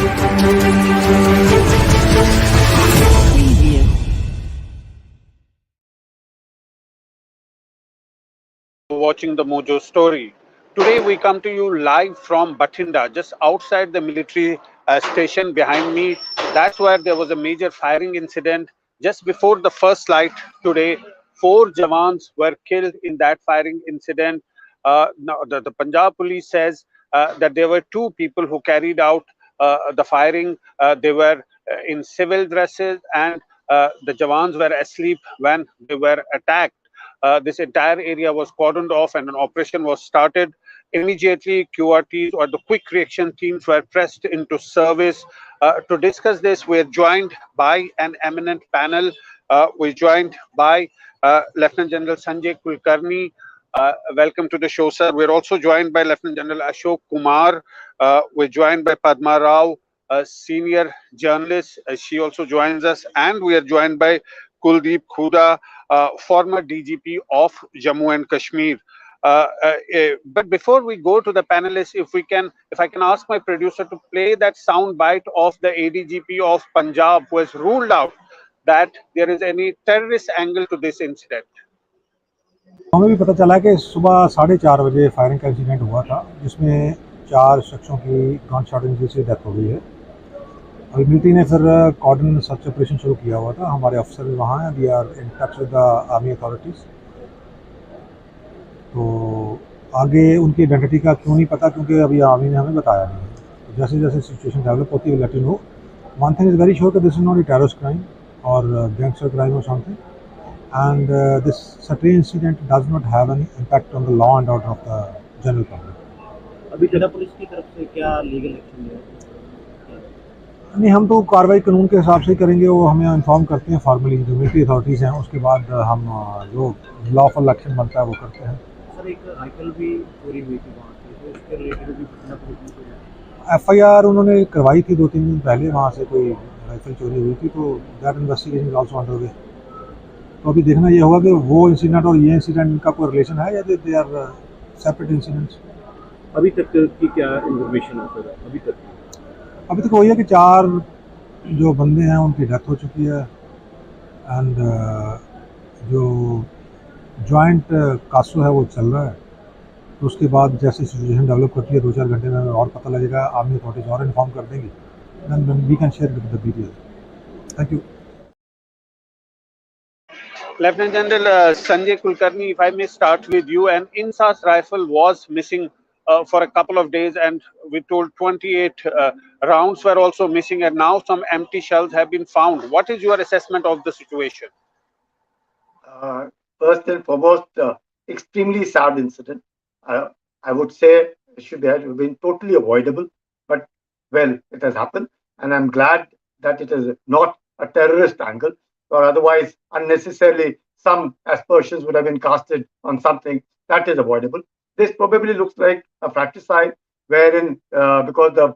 Watching the Mojo story. Today we come to you live from Bathinda, just outside the military station behind me. That's where there was a major firing incident just before the first light today. 4 Jawans were killed in that firing incident. Now the Punjab police says that there were 2 people who carried out the firing. They were in civil dresses, and the Jawans were asleep when they were attacked. This entire area was cordoned off and an operation was started. Immediately, QRTs or the quick reaction teams were pressed into service. To discuss this, we're joined by an eminent panel. We're joined by Lieutenant General Sanjay Kulkarni. Welcome to the show, sir. We're also joined by Lieutenant General Ashok Kumar. We're joined by Padma Rao, a senior journalist. She also joins us. And we are joined by Kuldeep Khuda, former DGP of Jammu and Kashmir. But before we go to the panelists, if I can ask my producer to play that sound bite of the ADGP of Punjab, who has ruled out that there is any terrorist angle to this incident. हमें भी पता चला कि सुबह 4:30 बजे firing का incident हुआ था, जिसमें 4 शख्सों की गन शॉट इंजरी से डेथ हो गई है। अभी मिलिट्री ने फिर कॉर्डन सर्च ऑपरेशन शुरू किया हुआ था। हमारे अफसर भी वहाँ हैं, we are in touch with the army authorities. तो आगे उनकी आइडेंटिटी का क्यों नहीं पता, क्योंकि अभी आर्मी ने हमें बताया नहीं है। तो जैसे जैसे सिचुएशन डेवलप होती है let you know. One thing is very sure that this is not a terrorist crime और गैंगस्टर क्राइम और something, and this certain incident does not have any impact on the law and order of the general public. अभी जिला police की तरफ से क्या legal action लिया? नहीं, हम तो कार्रवाई कानून के हिसाब से करेंगे, वो हमें इन्फॉर्म करते हैं फॉर्मली जो मिलिट्री अथॉरिटीज़ हैं, उसके बाद हम जो लॉफुल एक्शन बनता है वो करते हैं। सर, एक राइफल भी चोरी हुई थी वहाँ से, तो उसके रिलेटेड भी जिला पुलिस ने FIR उन्होंने करवाई थी 2-3 दिन पहले, वहाँ से कोई राइफल चोरी हुई थी, तो that investigation is also under way. तो अभी देखना ये होगा कि वो इंसिडेंट और ये इंसिडेंट का कोई रिलेशन है या दे आर सेपरेट इंसिडेंट्स। अभी तक की क्या इन्फॉर्मेशन है सर? अभी तक वही है कि 4 जो बंदे हैं उनकी डेथ हो चुकी है, एंड जो जॉइंट कासो है वो चल रहा है। तो उसके बाद जैसे सिचुएशन डेवलप करती है 2-4 घंटे में हमें और पता लगेगा, आर्मी अथॉरिटीज और इन्फॉर्म कर देंगी, then we can share with the details. Thank you. Lieutenant General Sanjay Kulkarni, if I may start with you, an INSAS rifle was missing for a couple of days, and we told 28 rounds were also missing, and now some empty shells have been found. What is your assessment of the situation? First and foremost, extremely sad incident. I would say it should have been totally avoidable, but well, it has happened, and I'm glad that it is not a terrorist angle, or otherwise unnecessarily some aspersions would have been casted on something that is avoidable. This probably looks like a fratricide wherein because the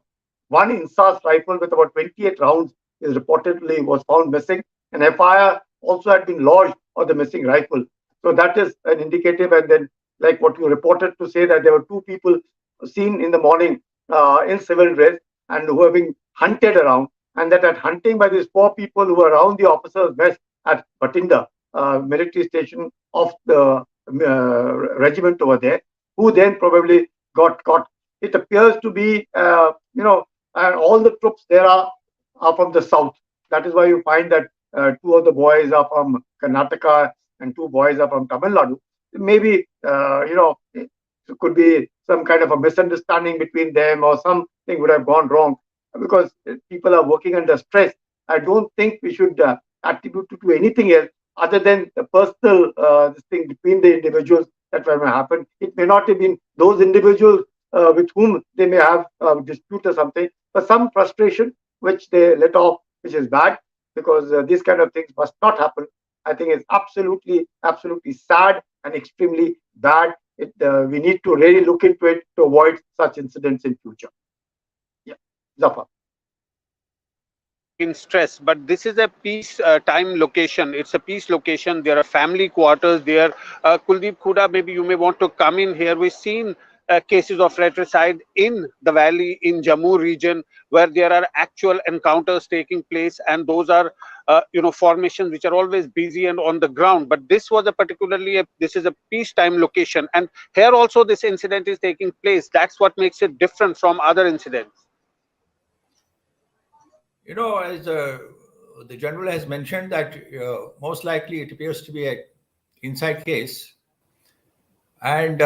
one INSAS rifle with about 28 rounds is reportedly was found missing, and FIR also had been lodged on the missing rifle. So that is an indicative, and then like what you reported to say that there were 2 people seen in the morning in civil dress and who have been hunted around, and that at hunting by these 4 people who were around the officers' mess at Bathinda military station of the regiment over there, who then probably got caught. It appears to be, and all the troops there are from the south. That is why you find that 2 of the boys are from Karnataka and 2 boys are from Tamil Nadu. Maybe, it could be some kind of a misunderstanding between them, or something would have gone wrong because people are working under stress. I don't think we should attribute it to anything else other than the personal this thing between the individuals that may happen. It may not have been those individuals with whom they may have dispute or something, but some frustration which they let off, which is bad, because these kind of things must not happen. I think it's absolutely sad and extremely bad. We need to really look into it to avoid such incidents in future. Yeah, Zafar. In stress, but this is a peace time location. It's a peace location. There are family quarters there. Kuldeep Khuda, maybe you may want to come in here. We've seen cases of fratricide in the valley in Jammu region, where there are actual encounters taking place, and those are formations which are always busy and on the ground. But this was a particularly this is a peacetime location, and here also this incident is taking place. That's what makes it different from other incidents. As the general has mentioned, that most likely it appears to be a inside case, and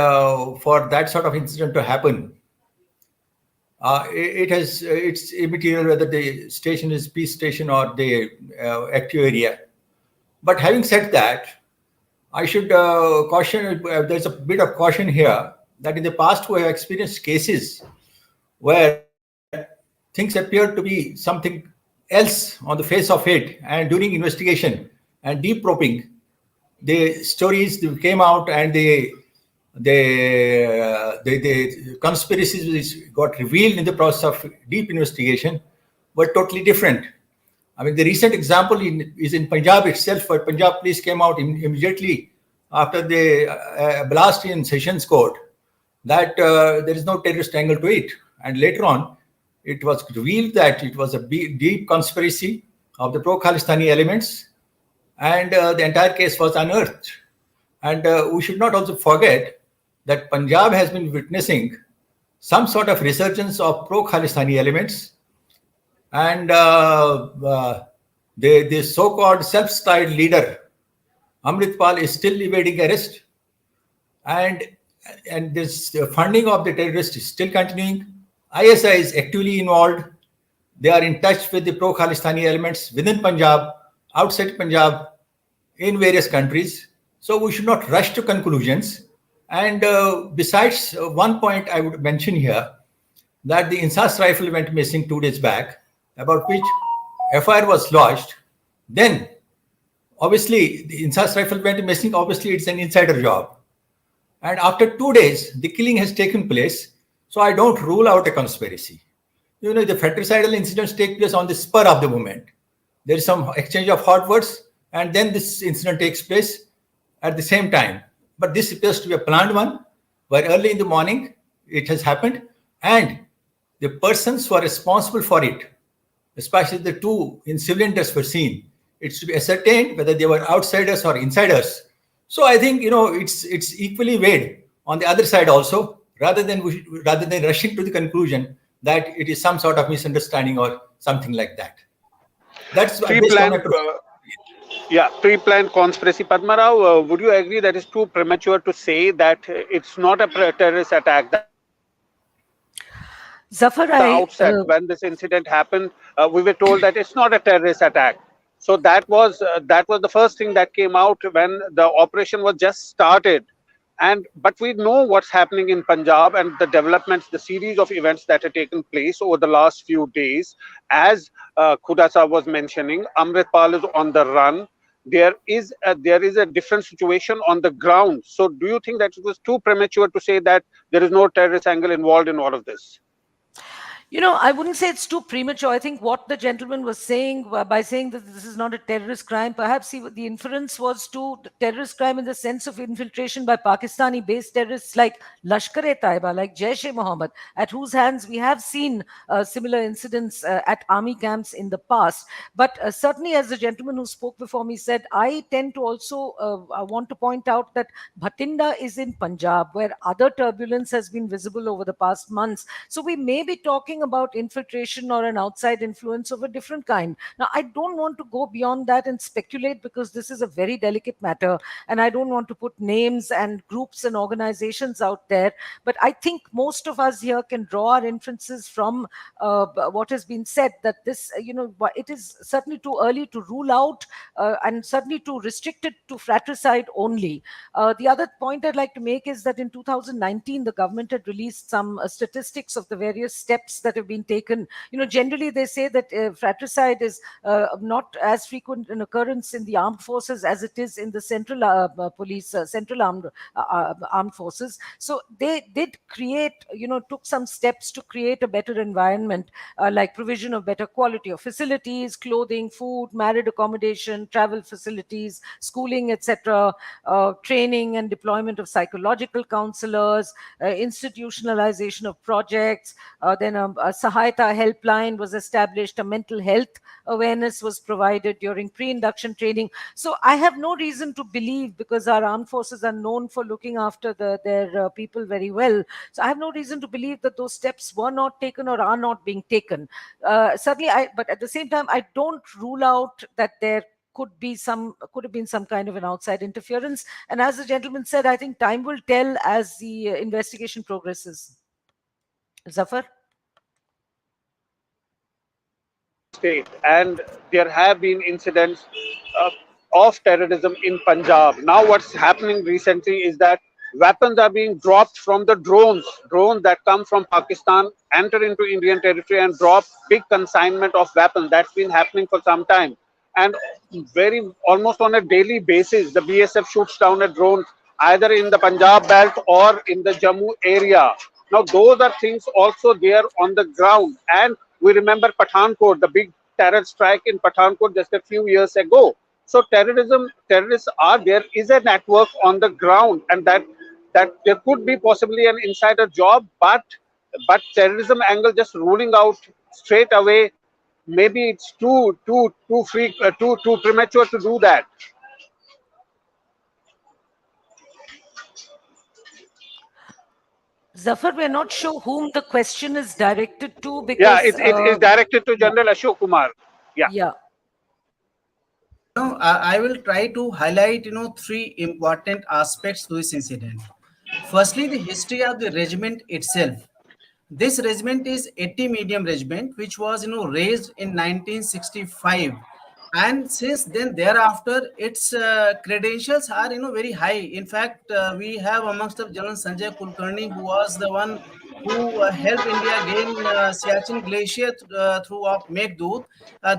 for that sort of incident to happen, it's immaterial whether the station is peace station or the active area. But having said that, I should caution, there's a bit of caution here, that in the past we have experienced cases where things appeared to be something else on the face of it, and during investigation and deep probing, the stories came out, and the conspiracies which got revealed in the process of deep investigation were totally different. I mean, the recent example is in Punjab itself, where Punjab police came out immediately after the blast in Sessions Court that there is no terrorist angle to it. And later on, it was revealed that it was a deep conspiracy of the pro-Khalistani elements, and the entire case was unearthed. And we should not also forget that Punjab has been witnessing some sort of resurgence of pro-Khalistani elements, and the so-called self-styled leader, Amritpal, is still evading arrest, and this funding of the terrorists is still continuing. ISI is actively involved. They are in touch with the pro-Khalistani elements within Punjab, outside Punjab, in various countries. So we should not rush to conclusions. And besides, one point I would mention here, that the Insas rifle went missing 2 days back, about which FIR was lodged. Then, obviously, the Insas rifle went missing. Obviously, it's an insider job. And after 2 days, the killing has taken place. So I don't rule out a conspiracy. The fratricidal incidents take place on the spur of the moment. There is some exchange of hot words, and then this incident takes place at the same time. But this appears to be a planned one, where early in the morning it has happened, and the persons who are responsible for it, especially the two in civilian dress, were seen. It's to be ascertained whether they were outsiders or insiders. So I think it's equally weighed on the other side also, rather than rushing to the conclusion that it is some sort of misunderstanding or something like that. That's pre-planned. Pre-planned conspiracy. Padmarao, would you agree that it's too premature to say that it's not a terrorist attack? Zafar, the outset, when this incident happened, we were told that it's not a terrorist attack. So that was the first thing that came out when the operation was just started. But we know what's happening in Punjab and the developments, the series of events that have taken place over the last few days. As Khuda Sahab was mentioning, Amritpal is on the run. There is a different situation on the ground. So do you think that it was too premature to say that there is no terrorist angle involved in all of this? I wouldn't say it's too premature. I think what the gentleman was saying by saying that this is not a terrorist crime, perhaps the inference was to terrorist crime in the sense of infiltration by Pakistani-based terrorists like Lashkar-e-Taiba, like Jaish-e-Mohammed, at whose hands we have seen similar incidents at army camps in the past. But certainly, as the gentleman who spoke before me said, I tend to also want to point out that Bathinda is in Punjab, where other turbulence has been visible over the past months. So we may be talking about infiltration or an outside influence of a different kind. Now, I don't want to go beyond that and speculate, because this is a very delicate matter, and I don't want to put names and groups and organizations out there. But I think most of us here can draw our inferences from what has been said, that this, it is certainly too early to rule out and certainly to restrict it to fratricide only. The other point I'd like to make is that in 2019, the government had released some statistics of the various steps that that have been taken. Generally they say that fratricide is not as frequent an occurrence in the armed forces as it is in the central police, central armed forces. So they did create, took some steps to create a better environment, like provision of better quality of facilities, clothing, food, married accommodation, travel facilities, schooling, etc., training and deployment of psychological counselors, institutionalization of projects. Then a Sahayata helpline was established, a mental health awareness was provided during pre-induction training. So I have no reason to believe, because our armed forces are known for looking after their people very well, so I have no reason to believe that those steps were not taken or are not being taken. Certainly, but at the same time, I don't rule out that there could have been some kind of an outside interference. And as the gentleman said, I think time will tell as the investigation progresses. Zafar? State, and there have been incidents uh, of terrorism in Punjab. Now, what's happening recently is that weapons are being dropped from the drones that come from Pakistan, enter into Indian territory and drop big consignment of weapons. That's been happening for some time, and very almost on a daily basis, the BSF shoots down a drone either in the Punjab belt or in the Jammu area. Now, those are things also there on the ground. And we remember Pathankot, the big terror strike in Pathankot just a few years ago. So terrorists are there, is a network on the ground, and that there could be possibly an insider job, but terrorism angle just ruling out straight away. Maybe it's too premature to do that. Zafar, we're not sure whom the question is directed to, because Yeah, it's directed to General Ashok Kumar. Yeah. I will try to highlight, three important aspects to this incident. Firstly, the history of the regiment itself. This regiment is 80 medium regiment, which was, raised in 1965. And since then, thereafter, its credentials are, very high. In fact, we have amongst the General Sanjay Kulkarni, who was the one who helped India gain Siachen Glacier through Meghdut.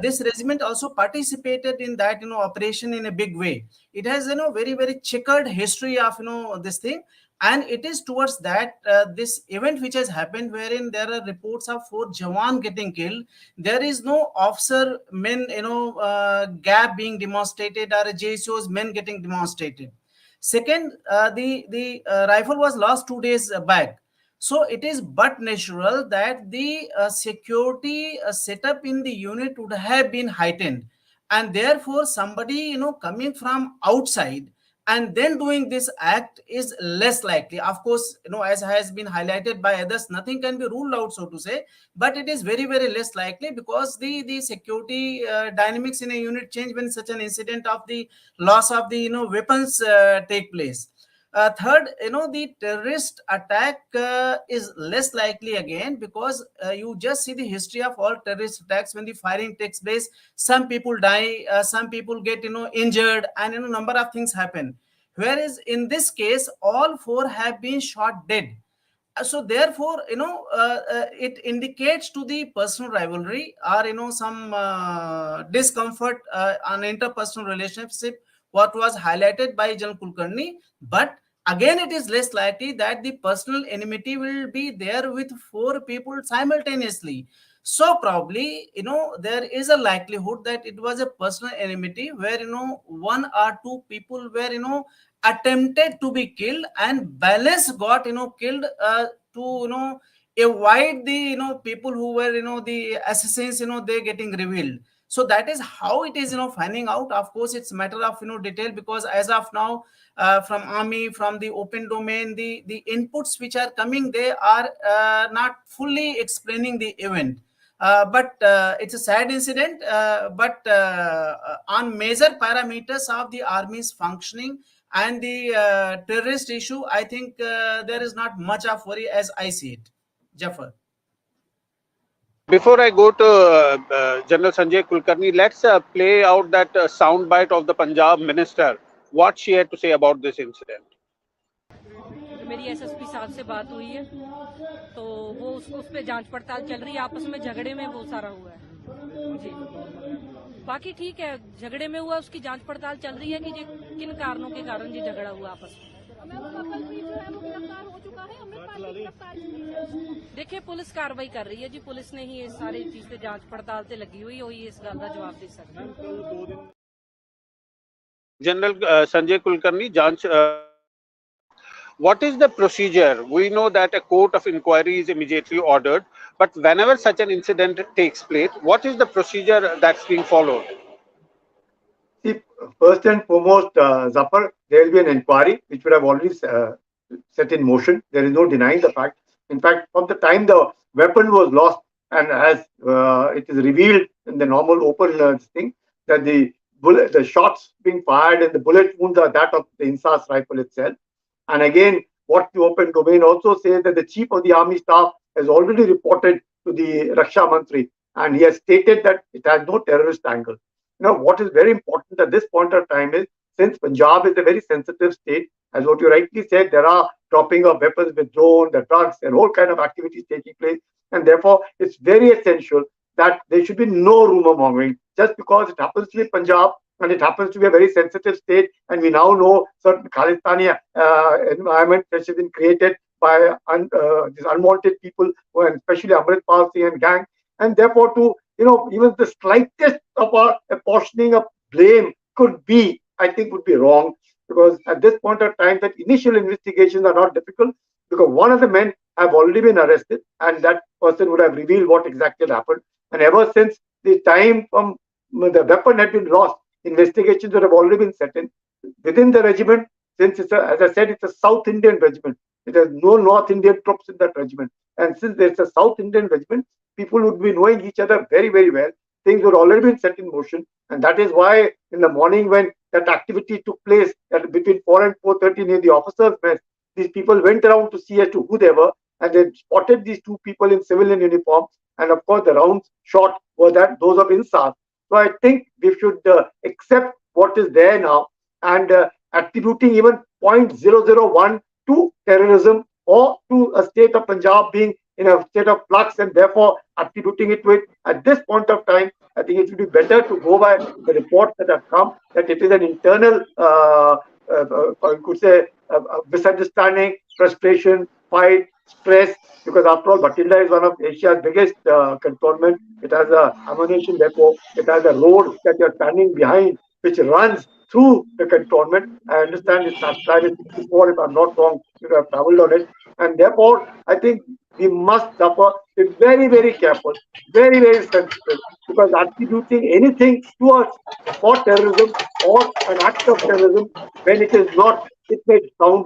This regiment also participated in that, operation in a big way. It has, very, very checkered history of, this thing. And it is towards that this event which has happened, wherein there are reports of 4 Jawans getting killed. There is no officer men, gap being demonstrated, or JSO's men getting demonstrated. Second, the rifle was lost 2 days back. So it is but natural that the security setup in the unit would have been heightened, and therefore somebody coming from outside and then doing this act is less likely. Of course, as has been highlighted by others, nothing can be ruled out, so to say, but it is very, very less likely, because the security dynamics in a unit change when such an incident of the loss of the weapons take place. Third, the terrorist attack is less likely again, because you just see the history of all terrorist attacks. When the firing takes place, some people die, some people get injured, and number of things happen. Whereas in this case, all 4 have been shot dead. So therefore, it indicates to the personal rivalry, or some discomfort on interpersonal relationship, what was highlighted by General Kulkarni. But again, it is less likely that the personal enmity will be there with 4 people simultaneously. So probably, there is a likelihood that it was a personal enmity, where 1 or 2 people were attempted to be killed, and balance got killed to avoid the people who were the assassins, they getting revealed. So that is how it is finding out. Of course, it's a matter of detail, because as of now, from army, from the open domain, the inputs which are coming, they are not fully explaining the event. But it's a sad incident, but on major parameters of the army's functioning and the terrorist issue, I think there is not much of worry as I see it. Jafar. Before I go to General Sanjay Kulkarni, let's play out that soundbite of the Punjab minister, what she had to say about this incident. मेरी SSP साहब से बात हुई है, तो वो उस पे जांच पड़ताल चल रही है। आपस में झगड़े में वो सारा हुआ है जी। बाकी ठीक है, झगड़े में हुआ, उसकी जांच पड़ताल चल रही है कि किन कारणों के कारण ये झगड़ा हुआ आपस में। देखिए, पुलिस कार्रवाई कर रही है जी, पुलिस ने ही ये सारी चीजें जांच पड़ताल से लगी हुई होई इस गल का जवाब दे सकती। जनरल संजय कुलकर्णी, जांच what is the procedure? We know that a court of inquiry is immediately ordered, but whenever such an incident takes place, what is the procedure that's being followed? See, first and foremost, Zafar, there will be an inquiry which would have already set in motion. There is no denying the fact. In fact, from the time the weapon was lost, and as it is revealed in the normal open thing, that the shots being fired and the bullet wounds are that of the INSAS rifle itself. And again, what the open domain also says that the chief of the army staff has already reported to the Raksha Mantri, and he has stated that it has no terrorist angle. Now, what is very important at this point of time is, since Punjab is a very sensitive state, as what you rightly said, there are dropping of weapons with drones, the drugs, and all kind of activities taking place, and therefore it's very essential that there should be no rumor mongering just because it happens to be Punjab. And it happens to be a very sensitive state, and we now know certain Khalistani environment which has been created by these unwanted people, and especially Amritpal Singh and gang. And therefore, to even the slightest of a apportioning of blame could be, I think, would be wrong, because at this point of time, that initial investigations are not difficult, because one of the men have already been arrested, and that person would have revealed what exactly happened. And ever since the time from the weapon had been lost, investigations would have already been set in within the regiment. Since it's as I said, it's a South Indian regiment. It has no North Indian troops in that regiment. And since there's a South Indian regiment, people would be knowing each other very, very well. Things would already been set in motion. And that is why in the morning when that activity took place between 4 and 4:30 near the officers' mess, these people went around to see as to who they were. And they spotted these two people in civilian uniform. And of course, the rounds shot were those of INSAS. So I think we should accept what is there now, and attributing even 0.001 to terrorism or to a state of Punjab being in a state of flux, and therefore attributing it to it at this point of time, I think it would be better to go by the reports that have come, that it is an internal, I could say, misunderstanding, frustration, fight, stress, because after all, Bathinda is one of Asia's biggest cantonment. It has a ammunition depot. It has a road that you're standing behind, which runs through the cantonment. I understand it's nationalized 64, if I'm not wrong, you have traveled on it. And therefore, I think we must be very, very careful, very, very sensitive, because attributing anything to us for terrorism or an act of terrorism when it is not, it may sound,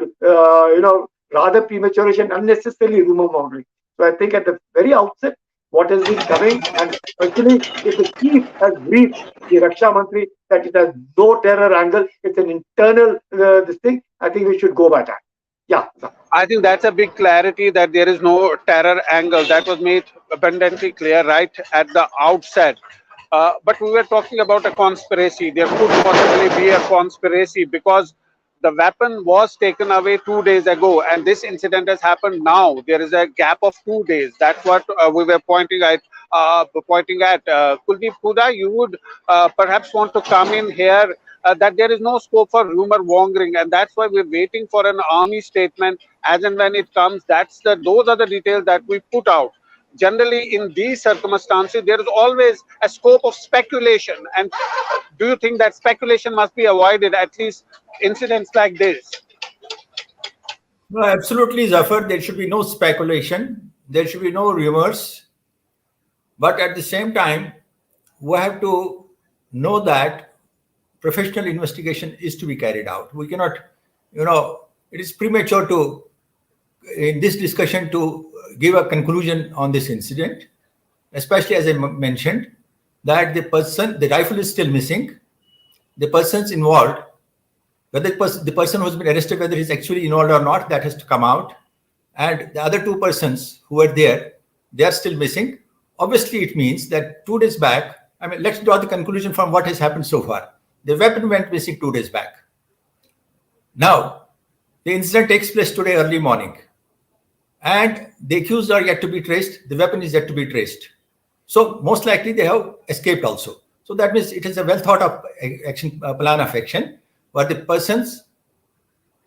rather premature and unnecessarily rumor mongering. So I think at the very outset, what has been coming, and especially if the chief has briefed the Raksha Mantri that it has no terror angle, it's an internal this thing, I think we should go by that. Yeah. I think that's a big clarity, that there is no terror angle. That was made abundantly clear right at the outset. But we were talking about a conspiracy. There could possibly be a conspiracy because the weapon was taken away 2 days ago, and this incident has happened now. There is a gap of 2 days. That's what we were pointing at. Kuldeep Kuda, you would perhaps want to come in here. That there is no scope for rumor mongering, and that's why we're waiting for an army statement. As and when it comes, those are the details that we put out. Generally, in these circumstances, there is always a scope of speculation. And do you think that speculation must be avoided, at least incidents like this? No, absolutely, Zafar. There should be no speculation. There should be no rumors. But at the same time, we have to know that professional investigation is to be carried out. We cannot, it is premature to, in this discussion, to give a conclusion on this incident, especially as I mentioned, that the rifle is still missing. The persons involved, whether the person who's been arrested, whether he's actually involved or not, that has to come out. And the other two persons who were there, they are still missing. Obviously, it means that 2 days back, let's draw the conclusion from what has happened so far. The weapon went missing 2 days back. Now, The incident takes place today early morning, and the accused are yet to be traced. The weapon is yet to be traced. So most likely they have escaped also. So that means it is a well thought of action plan of action, where the persons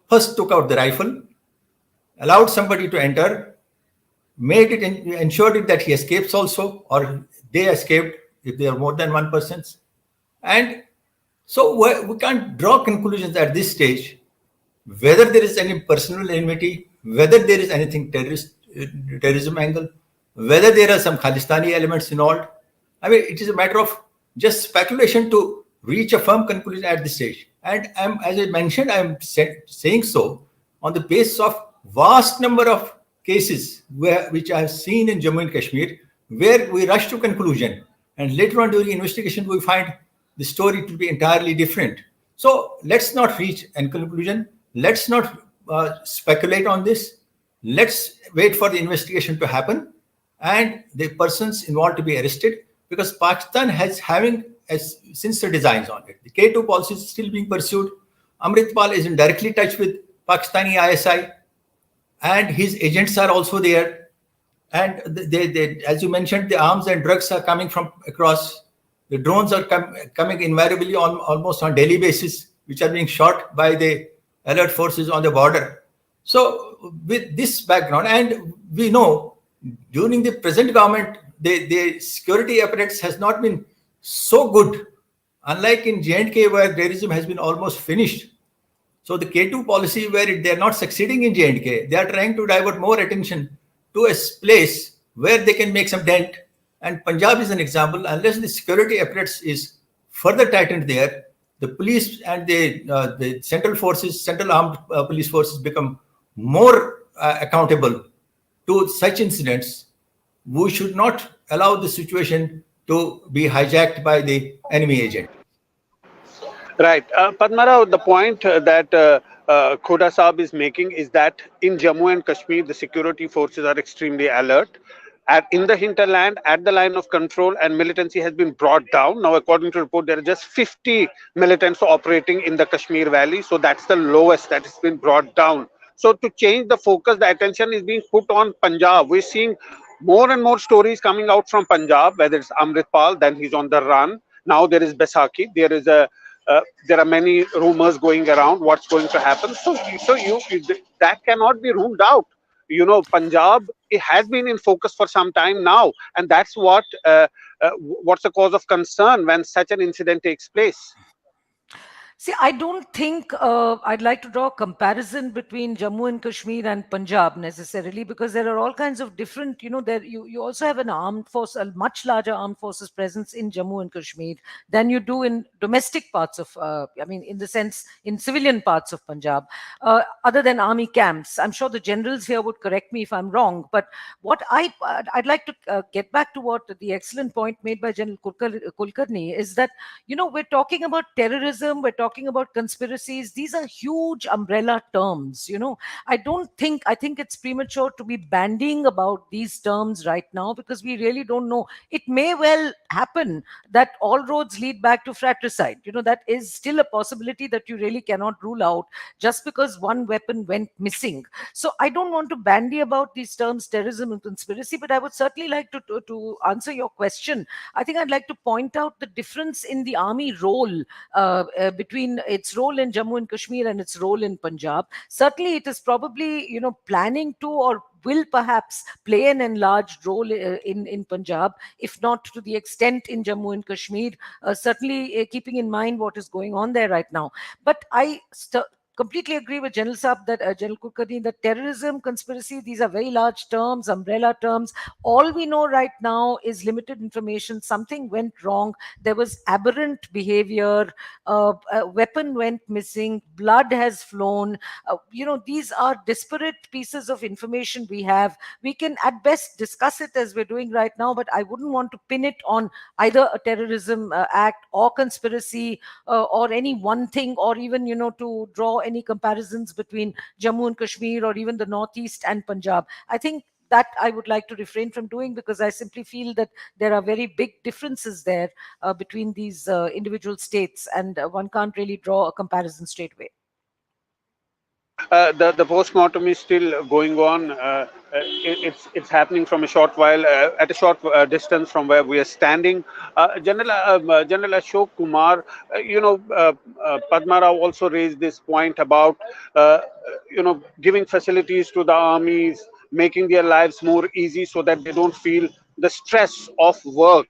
first took out the rifle, allowed somebody to enter, made it, ensured it that he escapes also, or they escaped if there are more than one persons. And so we can't draw conclusions at this stage whether there is any personal enmity, whether there is anything terrorism angle, whether there are some Khalistani elements involved. I mean, it is a matter of just speculation to reach a firm conclusion at this stage. And as I mentioned, I'm saying so on the basis of vast number of cases which I have seen in Jammu and Kashmir, where we rush to conclusion, and later on during investigation we find the story to be entirely different. So let's not reach a conclusion. Let's not speculate on this. Let's wait for the investigation to happen and the persons involved to be arrested, because Pakistan has having sinister designs on it. The K2 policy is still being pursued. Amritpal is in directly touch with Pakistani ISI, and his agents are also there. And they, as you mentioned, the arms and drugs are coming from across. The drones are coming invariably on almost on daily basis, which are being shot by the alert forces on the border. So with this background, and we know during the present government, the security apparatus has not been so good, unlike in J&K where terrorism has been almost finished. So the K2 policy, where they're not succeeding in J&K, they are trying to divert more attention to a place where they can make some dent. And Punjab is an example. Unless the security apparatus is further tightened there, the police and the central forces, central armed police forces become more accountable to such incidents. We should not allow the situation to be hijacked by the enemy agent. Right. Padmarao, the point that Khoda Saab is making is that in Jammu and Kashmir, the security forces are extremely alert. In the hinterland, at the line of control, and militancy has been brought down. Now, according to report, there are just 50 militants operating in the Kashmir Valley. So that's the lowest that has been brought down. So to change the focus, the attention is being put on Punjab. We're seeing more and more stories coming out from Punjab, whether it's Amritpal, then he's on the run. Now there is Baisakhi. There are many rumors going around what's going to happen. So that cannot be ruled out. Punjab, it has been in focus for some time now, and that's what's the cause of concern when such an incident takes place. See, I don't think I'd like to draw a comparison between Jammu and Kashmir and Punjab necessarily, because there are all kinds of different, there you also have an armed force, a much larger armed forces presence in Jammu and Kashmir than you do in domestic parts of, in the sense, in civilian parts of Punjab, other than army camps. I'm sure the generals here would correct me if I'm wrong, but what I'd like to get back to what the excellent point made by General Kulkarni is that, we're talking about terrorism, we're talking about conspiracies. These are huge umbrella terms. I think it's premature to be bandying about these terms right now, because we really don't know. It may well happen that all roads lead back to fratricide. That is still a possibility that you really cannot rule out just because one weapon went missing. So I don't want to bandy about these terms, terrorism and conspiracy, but I would certainly like to answer your question. I think I'd like to point out the difference in the army role between its role in Jammu and Kashmir and its role in Punjab. Certainly, it is probably, planning to or will perhaps play an enlarged role in Punjab, if not to the extent in Jammu and Kashmir, certainly keeping in mind what is going on there right now. But I completely agree with General Saab, that General Kulkarni, that terrorism, conspiracy, these are very large terms, umbrella terms. All we know right now is limited information. Something went wrong. There was aberrant behavior. A weapon went missing. Blood has flown. These are disparate pieces of information we have. We can at best discuss it as we're doing right now, but I wouldn't want to pin it on either a terrorism act or conspiracy or any one thing, or even, to draw any comparisons between Jammu and Kashmir or even the Northeast and Punjab. I think that I would like to refrain from doing, because I simply feel that there are very big differences there between these individual states, and one can't really draw a comparison straight away. The postmortem is still going on. It's happening from a short while at a short distance from where we are standing. General Ashok Kumar, Padma Rao also raised this point about giving facilities to the armies, making their lives more easy so that they don't feel the stress of work.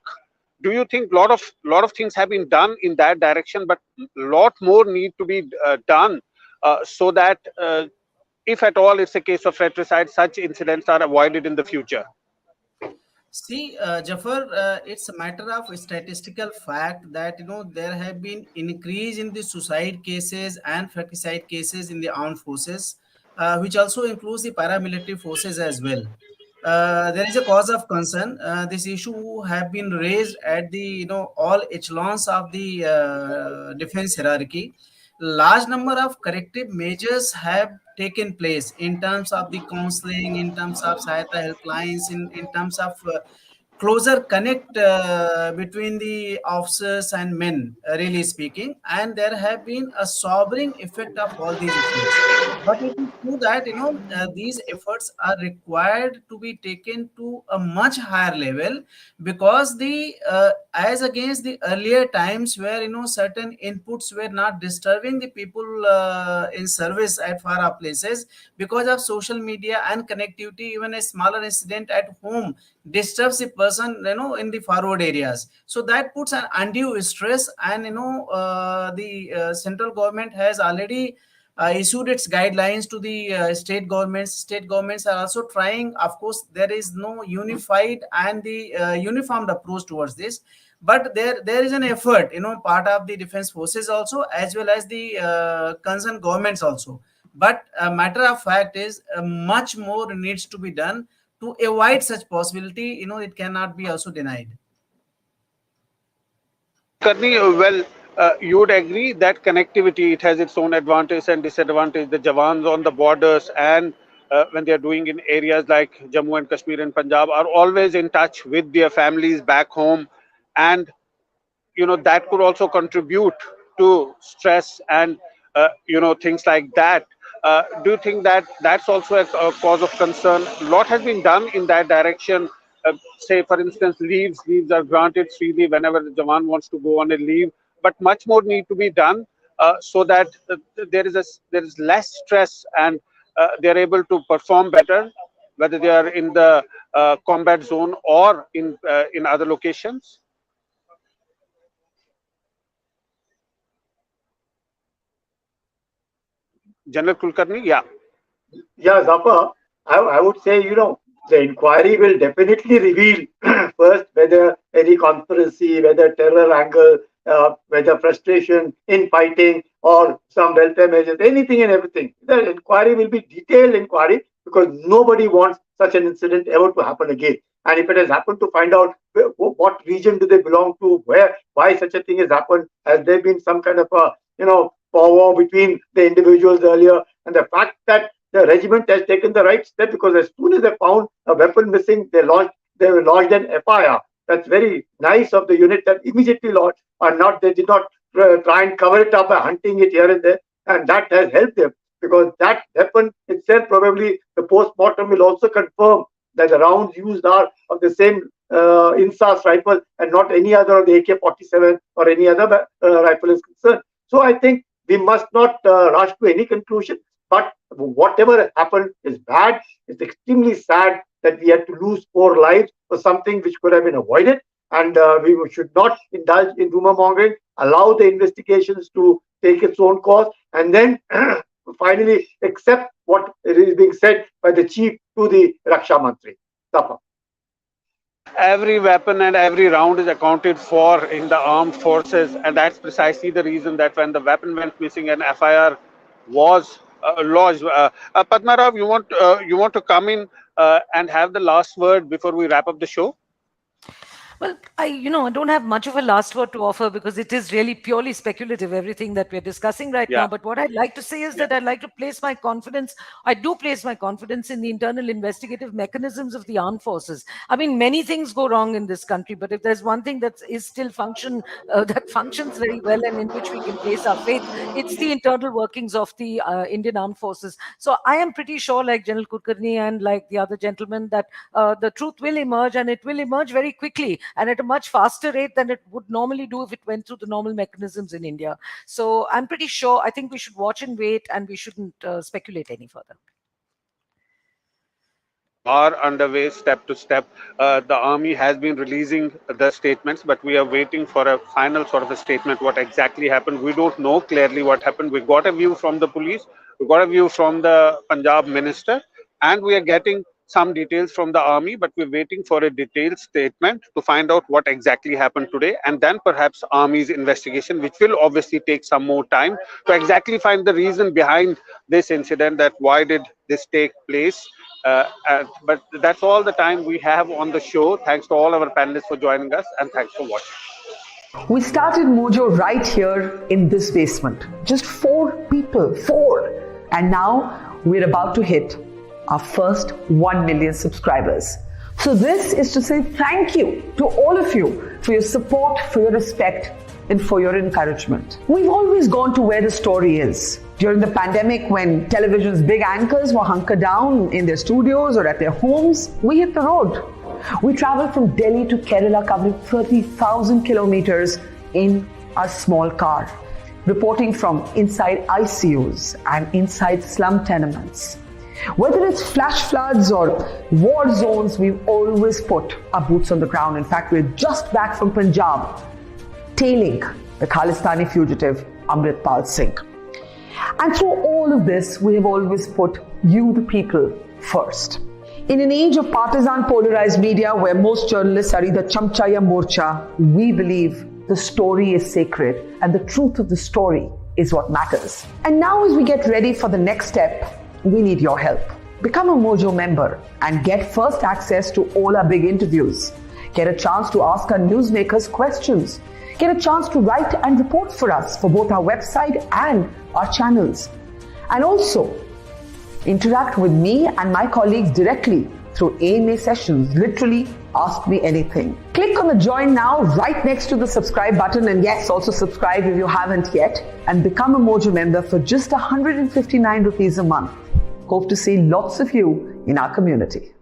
Do you think lot of things have been done in that direction, but lot more need to be done so that if at all it's a case of fratricide, such incidents are avoided in the future? See, Jafar, it's a matter of statistical fact that there have been increase in the suicide cases and fratricide cases in the armed forces, which also includes the paramilitary forces as well. There is a cause of concern. This issue have been raised at the all echelons of the defense hierarchy. Large number of corrective measures have taken place in terms of the counseling, in terms of Sahayata helplines, in terms of closer connect between the officers and men, really speaking. And there have been a sobering effect of all these efforts. But it is true that these efforts are required to be taken to a much higher level, because the as against the earlier times where certain inputs were not disturbing the people in service at far off places, because of social media and connectivity, even a smaller incident at home disturbs the person in the forward areas. So that puts an undue stress. And the central government has already issued its guidelines to the state governments. State governments are also trying. Of course, there is no unified and the uniformed approach towards this, but there is an effort, part of the defense forces also, as well as the concerned governments also. But a matter of fact is, much more needs to be done to avoid such possibility. It cannot be also denied. Karni, well, you would agree that connectivity, it has its own advantage and disadvantage. The Jawans on the borders and when they are doing in areas like Jammu and Kashmir and Punjab are always in touch with their families back home, and that could also contribute to stress and things like that. Do you think that that's also a cause of concern? A lot has been done in that direction. Say for instance, leaves are granted freely whenever the Jawan wants to go on a leave, but much more need to be done so that there is less stress, and they are able to perform better, whether they are in the combat zone or in other locations. General Kulkarni, yeah. Yeah, Zapa, I would say, the inquiry will definitely reveal first whether any conspiracy, whether terror angle, whether frustration in fighting or some welfare measures, anything and everything. The inquiry will be detailed inquiry, because nobody wants such an incident ever to happen again. And if it has happened, to find out what region do they belong to, why such a thing has happened, has there been some kind of a, powwow between the individuals earlier, and the fact that the regiment has taken the right step, because as soon as they found a weapon missing, they lodged an FIR. That's very nice of the unit, that immediately lodged, and they did not try and cover it up by hunting it here and there, and that has helped them, because that weapon itself, probably the post-mortem will also confirm that the rounds used are of the same INSAS rifle and not any other of the AK-47 or any other rifle is concerned. So I think we must not rush to any conclusion. But whatever happened is bad. It's extremely sad that we had to lose 4 lives for something which could have been avoided. And we should not indulge in rumor mongering, allow the investigations to take its own course, and then finally accept what is being said by the chief to the Raksha Mantri. Tapa. Every weapon and every round is accounted for in the armed forces, and that's precisely the reason that when the weapon went missing, an FIR was lodged. Padma Rao, you want to come in and have the last word before we wrap up the show? Well, I don't have much of a last word to offer because it is really purely speculative, everything that we're discussing right Yeah. now. But what I'd like to say is that I'd like to place my confidence, I do place my confidence in the internal investigative mechanisms of the armed forces. I mean, many things go wrong in this country, but if there's one thing that is still that functions very well and in which we can place our faith, it's the internal workings of the Indian armed forces. So I am pretty sure, like General Kulkarni and like the other gentlemen, that the truth will emerge, and it will emerge very quickly and at a much faster rate than it would normally do if it went through the normal mechanisms in India. So I'm pretty sure, I think we should watch and wait, and we shouldn't speculate any further. Are underway step to step. The army has been releasing the statements, but we are waiting for a final sort of a statement. What exactly happened? We don't know clearly what happened. We got a view from the police, we got a view from the Punjab minister, and we are getting some details from the army, but we're waiting for a detailed statement to find out what exactly happened today, and then perhaps army's investigation, which will obviously take some more time to exactly find the reason behind this incident, that why did this take place. But that's all the time we have on the show. Thanks to all our panelists for joining us, and thanks for watching. We started Mojo right here in this basement. Just 4 people, 4. And now we're about to hit our first 1 million subscribers. So this is to say thank you to all of you for your support, for your respect, and for your encouragement. We've always gone to where the story is. During the pandemic, when television's big anchors were hunkered down in their studios or at their homes, we hit the road. We traveled from Delhi to Kerala, covering 30,000 kilometers in a small car, reporting from inside ICUs and inside slum tenements. Whether it's flash floods or war zones, we've always put our boots on the ground. In fact, we're just back from Punjab, tailing the Khalistani fugitive Amritpal Singh. And through all of this, we have always put you, the people, first. In an age of partisan polarized media where most journalists are either chamcha ya morcha, we believe the story is sacred and the truth of the story is what matters. And now as we get ready for the next step, we need your help. Become a Mojo member and get first access to all our big interviews. Get a chance to ask our newsmakers questions. Get a chance to write and report for us for both our website and our channels. And also, interact with me and my colleagues directly through AMA sessions. Literally, ask me anything. Click on the join now right next to the subscribe button, and yes, also subscribe if you haven't yet, and become a Mojo member for just 159 rupees a month. Hope to see lots of you in our community.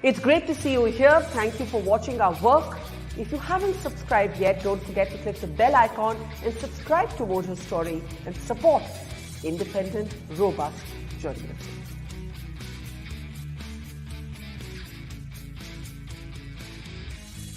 It's great to see you here. Thank you for watching our work. If you haven't subscribed yet, don't forget to click the bell icon and subscribe to Mojo Story and support independent, robust journalism.